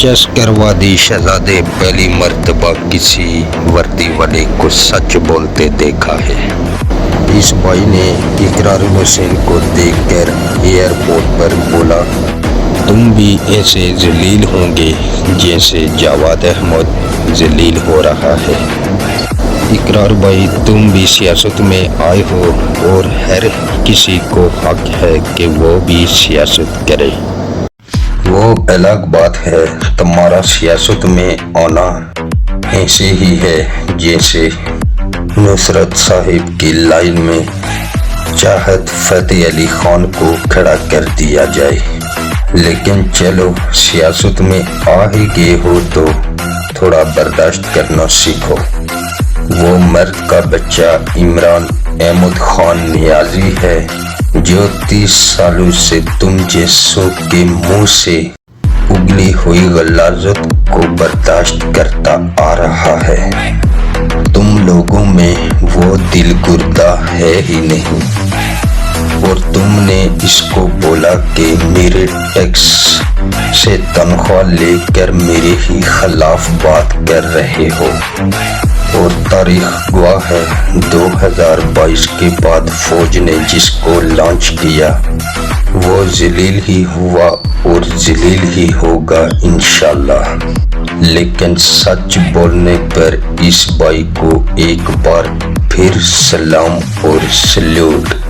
Chess करवा दी शहजादे, पहली मर्तबा किसी वर्दी वाले को सच बोलते देखा है। इस भाई ने इकरार हुसैन को देखकर एयरपोर्ट पर बोला, तुम भी ऐसे जलील होंगे जैसे जावेद अहमद जलील हो रहा है। इकरार भाई, तुम भी सियासत में आए हो और हर किसी को हक है कि वो भी सियासत करे। वो अलग बात है, तुम्हारा सियासत में आना ऐसे ही है जैसे नुसरत साहिब की लाइन में चाहत फतेह अली खान को खड़ा कर दिया जाए। लेकिन चलो, सियासत में आ ही गए हो तो थोड़ा बर्दाश्त करना सीखो। वो मर्द का बच्चा इमरान अहमद खान नियाजी है जो 30 सालों से तुम जैसों के मुंह से उगली हुई गलाजत को बर्दाश्त करता आ रहा है। तुम लोगों में वो दिल गुर्दा है ही नहीं, और तुमने इसको बोला कि मेरे टैक्स से तनख्वाह लेकर मेरे ही खिलाफ बात कर रहे हो। और तारीख गवाह है, 2022 के बाद फौज ने जिसको लॉन्च किया वो जलील ही हुआ और जलील ही होगा इंशाल्लाह। लेकिन सच बोलने पर इस भाई को एक बार फिर सलाम और सल्यूट।